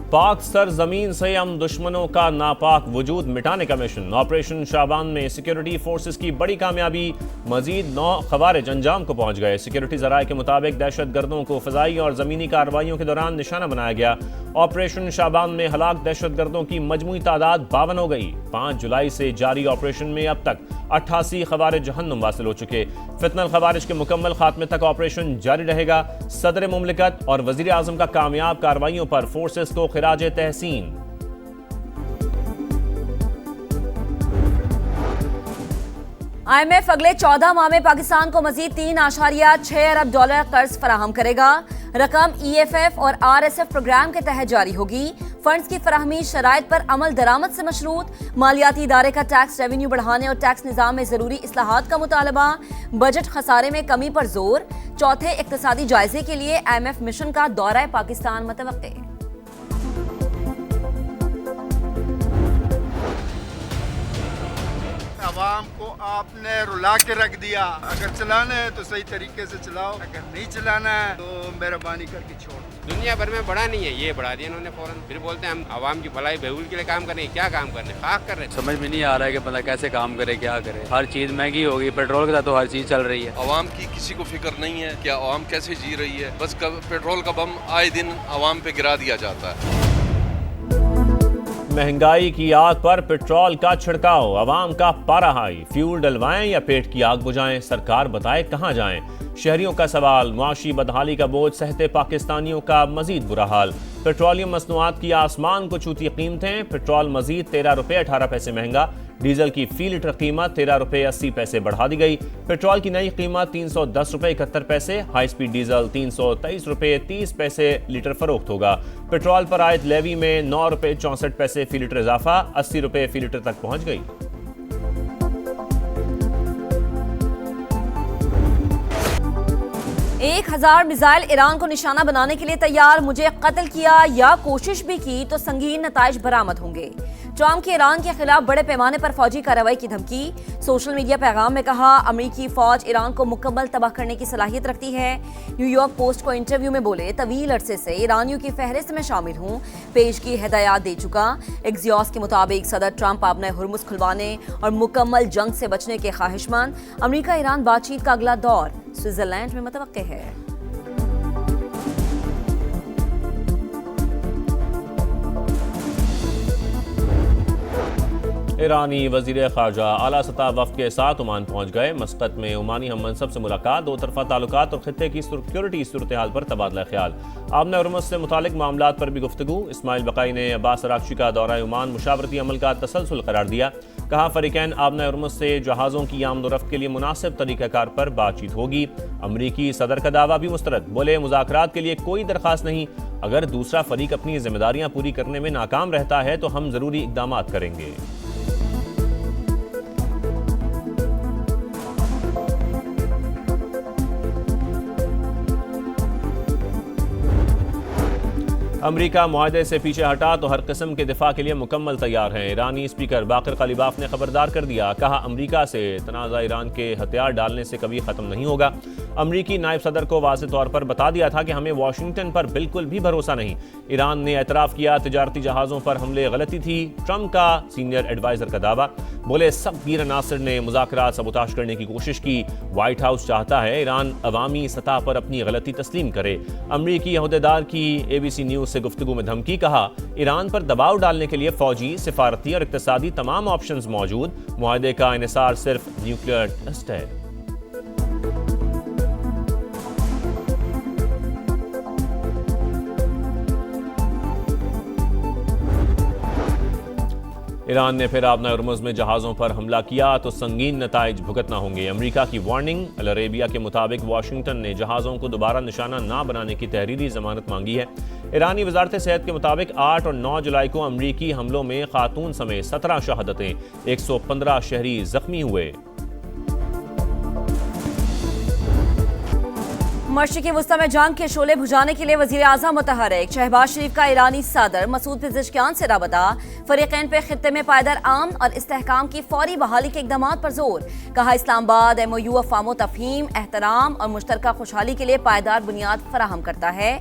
पाक सरजमीन से हम दुश्मनों का नापाक वजूद मिटाने का मिशन। ऑपरेशन शाबान में सिक्योरिटी फोर्सेस की बड़ी कामयाबी, मजीद 9 खवारिज अंजाम को पहुंच गए। सिक्योरिटी जराये के मुताबिक दहशत गर्दों को फजाई और ज़मीनी कार्रवाइयों के दौरान निशाना बनाया गया। ऑपरेशन शाबान में हलाक दहशत गर्दों की मजमूई तादाद 52 हो गई। 5 जुलाई से जारी ऑपरेशन में अब तक 88 खवारिज जहन्नुम वासिल हो चुके। फितनल खवारिज के मुकम्मल खात्मे तक ऑपरेशन जारी रहेगा। सदर मुमलिकत और वजीर आजम का कामयाब कार्रवाइयों पर फोर्सेस को खिराजे तहसीन। IMF अगले 14 माह में पाकिस्तान को मजीद $3.6 अरब कर्ज फराहम करेगा। रकम EFF और RSF प्रोग्राम के तहत जारी होगी। फंड्स की फराहमी शराइत पर अमल दरामद से मशरूत। मालियाती इदारे का टैक्स रेवेन्यू बढ़ाने और टैक्स निज़ाम में जरूरी इस्लाहात का मुतालबा। बजट खसारे में कमी पर जोर। चौथे इक्तिसादी जायजे के लिए IMF मिशन का दौरा पाकिस्तान मुतवक्के। अवाम को आपने रुला के रख दिया। अगर चलाना है तो सही तरीके से चलाओ, अगर नहीं चलाना है तो मेहरबानी करके छोड़। दुनिया भर में बढ़ा नहीं है, ये बढ़ा दिया इन्होंने फौरन। फिर बोलते हैं हम आवाम की भलाई बहबूद के लिए काम कर रहे हैं। क्या काम कर रहे हैं? खाक कर रहे हैं। समझ में नहीं आ रहा है कि बंदा कैसे काम करे, क्या करे। हर चीज महंगी हो गई, पेट्रोल के साथ तो हर चीज चल रही है। आवाम की किसी को फिक्र नहीं है कि आवाम कैसे जी रही है। बस पेट्रोल का बम आए दिन आवाम पे गिरा दिया जाता है। महंगाई की आग पर पेट्रोल का छिड़काव, आवाम का पारा हाई। फ्यूल डलवाएं या पेट की आग बुझाएं, सरकार बताए कहां जाएं। शहरियों का सवाल, मुआशी बदहाली का बोझ सहते पाकिस्तानियों का मजीद बुरा हाल। पेट्रोलियम मसनूआत की आसमान को छूती कीमतें। पेट्रोल मजीद ₹13.18 महंगा। डीजल की फी लीटर कीमत ₹13.80 बढ़ा दी गई। पेट्रोल की नई कीमत ₹310.71। हाई स्पीड डीजल ₹323.30 लीटर फरोख्त होगा। पेट्रोल पर आयद लेवी में ₹9.64 फी लीटर इजाफा, ₹80 फी लीटर तक पहुंच गई। एक 1000 मिसाइल ईरान को निशाना बनाने के लिए तैयार। मुझे कत्ल किया या कोशिश भी की तो संगीन नताइज बरामद होंगे। ट्रंप की ईरान के खिलाफ बड़े पैमाने पर फौजी कार्रवाई की धमकी। सोशल मीडिया पैगाम में कहा, अमेरिकी फौज ईरान को मुकम्मल तबाह करने की सलाहियत रखती है। न्यूयॉर्क पोस्ट को इंटरव्यू में बोले, तवील अरसे से ईरानियों की फहरिस्त में शामिल हूँ, पेश की हिदायत दे चुका। एक्सियोस के मुताबिक सदर ट्रंप आपने हुर्मुज खुलवाने और मुकम्मल जंग से बचने के ख्वाहिशमंद। अमेरिका ईरान बातचीत का अगला दौर स्विट्जरलैंड में मुतवक्के है। ईरानी वजीर खारजा आला सतह वफ़द के साथ ओमान पहुंच गए। मस्कत में ओमानी हम मनसब से मुलाकात, दो तरफा ताल्लुकात और खित्ते की सिक्योरिटी सूरत हाल पर तबादला ख्याल। आमना हुर्मुज से मुतालिक मामलात पर भी गुफ्तगू। इस्माइल बकाई ने अब्बास अरागची का दौरा ओमान मुशावरती अमल का तसलसल करार दिया। कहा, फरीकैन आमना हुर्मुज से जहाज़ों की आमदोरफ्त के लिए मुनासिब तरीक़ाकार पर बातचीत होगी। अमरीकी सदर का दावा भी मुस्तरद। बोले, मुज़ाकरात के लिए कोई दरख्वास्त नहीं, अगर दूसरा फरीक अपनी जिम्मेदारियां पूरी करने में नाकाम रहता है तो हम ज़रूरी इक़दाम करेंगे। अमरीका मुआहदे से पीछे हटा तो हर किस्म के दिफा के लिए मुकम्मल तैयार हैं। ईरानी स्पीकर बाकर कालिबाफ ने खबरदार कर दिया। कहा, अमरीका से तनाज़ा ईरान के हथियार डालने से कभी ख़त्म नहीं होगा। अमरीकी नायब सदर को वाज़ेह तौर पर बता दिया था कि हमें वाशिंगटन पर बिल्कुल भी भरोसा नहीं। ईरान ने एतराफ़ किया, तिजारती जहाज़ों पर हमले गलती थी। ट्रंप का सीनियर एडवाइज़र का दावा। बोले, सब गिर नासिर ने मुज़ाकरात सबूताश करने की कोशिश की। व्हाइट हाउस चाहता है ईरान अवामी सतह पर अपनी गलती तस्लीम करे। अमरीकी अहदेदार की ABC न्यूज़ से गुफ्तगू में धमकी। कहा, ईरान पर दबाव डालने के लिए फौजी, सिफारती और इक्तिसादी तमाम ऑप्शंस मौजूद। मुआहदे का इन्हिसार सिर्फ न्यूक्लियर टेस्ट है। ईरान ने फिर आबना हुर्मुज में जहाज़ों पर हमला किया तो संगीन नताइज भुगतना होंगे। अमरीका की वार्निंग। अल अरेबिया के मुताबिक वाशिंगटन ने जहाज़ों को दोबारा निशाना ना बनाने की तहरीरी जमानत मांगी है। ईरानी वजारत सेहत के मुताबिक 8 और 9 जुलाई को अमरीकी हमलों में खातून समेत 17 शहादतें, 115 शहरी जख्मी हुए। मशरिकी वुस्ता में जंग के शोले बुझाने के लिए वजीर आज़म मुतहरिक। शहबाज शरीफ का ईरानी सदर मसूद पेज़ेशकियान से राबता। फरीकैन पे खित्ते में पायदार अमन और इस्तेहकाम की फौरी बहाली के इक़दाम पर जोर। कहा, इस्लामाबाद MOU अफ़वाम तफ़हीम, एहतराम और मुश्तरका खुशहाली के लिए पायदार बुनियाद फराहम करता है।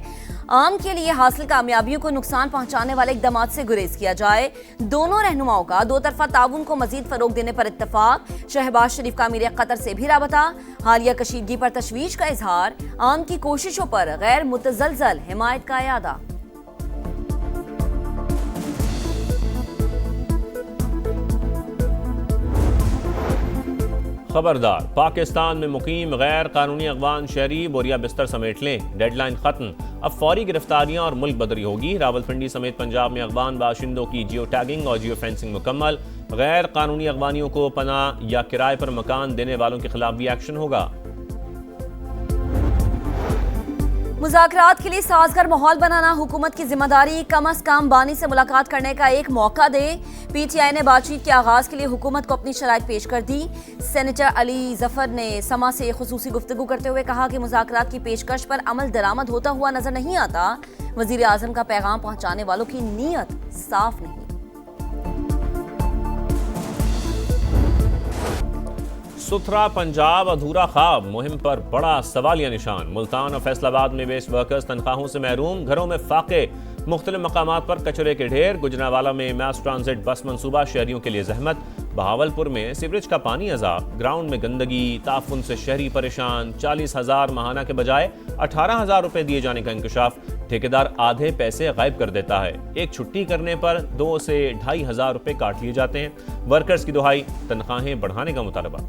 आम के लिए हासिल कामयाबियों को नुकसान पहुंचाने वाले इकदाम से गुरेज किया जाए। दोनों रहनुमाओं का दो तरफा ताउन को मजीद फरोग देने पर इत्तफाक। शहबाज शरीफ का अमीर कतर से भी राबता। हालिया कशीदगी पर तशवीश का इजहार। आम की कोशिशों पर गैर मुतजलजल हिमायत का इरादा। खबरदार, पाकिस्तान में मुकीम गैर कानूनी अगवान शहरी बोरिया बिस्तर समेट लें, डेडलाइन खत्म। अब फौरी गिरफ्तारियां और मुल्क बदरी होगी। रावलपिंडी समेत पंजाब में अगवान बाशिंदों की जियो टैगिंग और जियो फेंसिंग मुकम्मल। गैर कानूनी अगवानियों को पनाह या किराए पर मकान देने वालों के खिलाफ भी एक्शन होगा। मुज़ाकरात के लिए साजगार माहौल बनाना हुकूमत की जिम्मेदारी। कम अज कम बानी से मुलाकात करने का एक मौका दे। पीटीआई ने बातचीत के आगाज के लिए हुकूमत को अपनी शराइत पेश कर दी। सेनेटर अली जफर ने समा से खुसूसी गुफ्तगू करते हुए कहा कि मुज़ाकरात की पेशकश पर अमल दरामद होता हुआ नजर नहीं आता। वजीर आजम का पैगाम पहुंचाने वालों की नीयत साफ नहीं। सुथरा पंजाब अधूरा ख्वाब मुहिम पर बड़ा सवालिया निशान। मुल्तान और फैसलाबाद में वेस्ट वर्कर्स तनख्वाहों से महरूम, घरों में फाके, मुख्तलिफ मकामात पर कचरे के ढेर। गुजरांवाला में मास ट्रांजिट बस मंसूबा शहरियों के लिए जहमत। बहावलपुर में सीवरेज का पानी अजाब, ग्राउंड में गंदगी, ताफुन से शहरी परेशान। 40,000 माहाना के बजाय 18,000 रुपए दिए जाने का इंकशाफ। ठेकेदार आधे पैसे गायब कर देता है। एक छुट्टी करने पर 2 से 2,500 रुपए काट लिए जाते हैं। वर्कर्स की दुहाई, तनख्वाहें बढ़ाने का मुतालबा।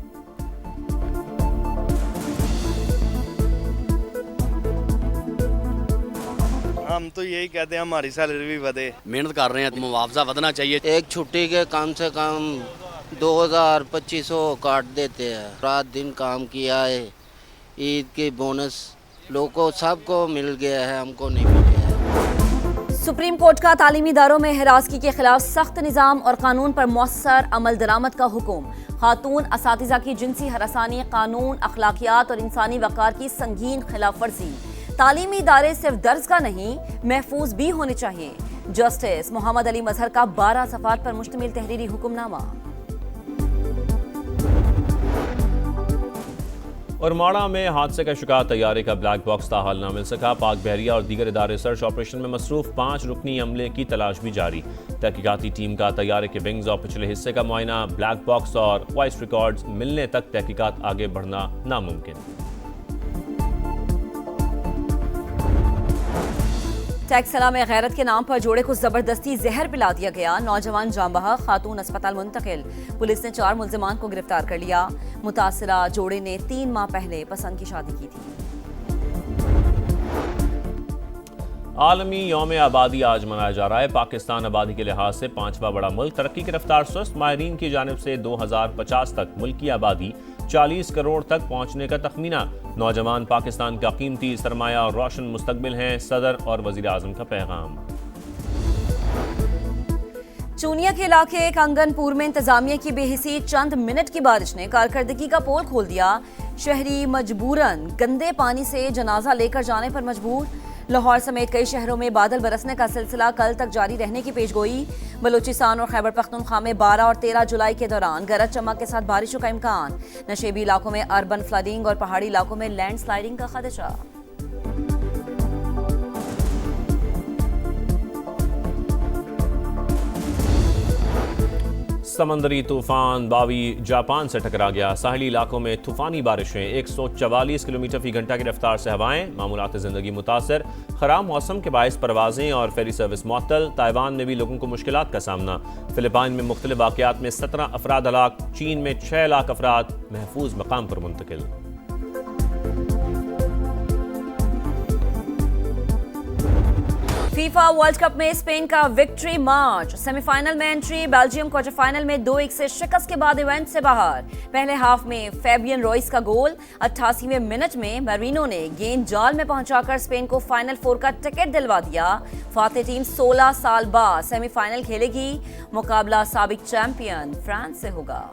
हम तो यही कहते हैं हमारी सैलरी भी बढ़े। मेहनत कर रहे हैं, मुआवजा बढ़ना चाहिए। एक छुट्टी के कम से कम 2,000-2,500 काट देते हैं। रात दिन काम किया है, ईद की बोनस लोगों को सबको मिल गया है, हमको नहीं मिल गया है। सुप्रीम कोर्ट का तालीमी इदारों में हिरासगी के खिलाफ सख्त निज़ाम और कानून पर मौसर अमल दरामद का हुक्म। खातून असातिज़ा की जिनसी हरासानी कानून, अखलाकियात और इंसानी वक़ार की संगीन खिलाफ वर्जी। तालीमी इदारे सिर्फ दर्जगाह नहीं, महफूज भी होने चाहिए। जस्टिस मोहम्मद अली मजहर का 12 सफ़ात पर मुश्तमिल तहरीरी हुक्मनामा। और माड़ा में हादसे का शिकार तैयारे का ब्लैक बॉक्स ताहाल ना मिल सका। पाक बहरिया और दीगर इदारे सर्च ऑपरेशन में मसरूफ 5 रुकनी अमले की तलाश भी जारी। तहकीकाती टीम का तैयारे के विंग्स और पिछले हिस्से का मुआयना, ब्लैक बॉक्स और वॉइस रिकॉर्ड्स मिलने तक तहकीकात आगे बढ़ना नामुमकिन। टैक्सला में गैरत के नाम पर जोड़े को जबरदस्ती जहर पिला दिया गया। नौजवान जाम बहक, खातून अस्पताल मुंतकिल। पुलिस ने 4 मुल्जिमान को गिरफ्तार कर लिया। मुतासिरा जोड़े ने 3 माह पहले पसंद की शादी की थी। आलमी यौम आबादी आज मनाया जा रहा है। पाकिस्तान आबादी के लिहाज से 5वां बड़ा मुल्क। तरक्की की रफ्तार सुस्त। माहिरीन की जानिब से 2050 तक मुल्क की आबादी 40 करोड़ तक पहुंचने का तखमीना। नौजवान पाकिस्तान का कीमती सरमाया और रोशन मुस्तकबिल हैं। सदर और वजीर आजम का पैगाम। चूनिया के इलाके कंगनपुर में इंतजामिया की बेहिसी चंद मिनट की बारिश ने कारकर्दगी का पोल खोल दिया। शहरी मजबूरन गंदे पानी से जनाजा लेकर जाने पर मजबूर। लाहौर समेत कई शहरों में बादल बरसने का सिलसिला कल तक जारी रहने की पेशगोई। बलूचिस्तान और खैबर पख्तूनख्वा में 12 और 13 जुलाई के दौरान गरज चमक के साथ बारिशों का इम्कान। नशेबी इलाकों में अर्बन फ्लडिंग और पहाड़ी इलाकों में लैंड स्लाइडिंग का खदशा। समंदरी तूफान बावी जापान से टकरा गया। साहिली इलाकों में तूफानी बारिशें, 144 किलोमीटर फी घंटा की रफ्तार से हवाएं। मामूलात ज़िंदगी मुतासर। खराब मौसम के बायस परवाजें और फेरी सर्विस मुअत्तल। ताइवान में भी लोगों को मुश्किलात का सामना। फिलिपाइन में मुख्तलिफ वाक़यात में 17 अफराद हलाक। चीन में 6 लाख अफराद महफूज मकाम पर मुंतकिल। फीफा वर्ल्ड कप में स्पेन का विक्ट्री मार्च। सेमीफाइनल में एंट्री। बेल्जियम क्वार्टर फाइनल में 2-1 से शिकस्त के बाद इवेंट से बाहर। पहले हाफ में फैबियन रॉइस का गोल। 88वें मिनट में मैरिनो ने गेंद जाल में पहुंचाकर स्पेन को फाइनल 4 का टिकट दिलवा दिया। फाते टीम 16 साल बाद सेमीफाइनल खेलेगी। मुकाबला साबिक चैंपियन फ्रांस से होगा।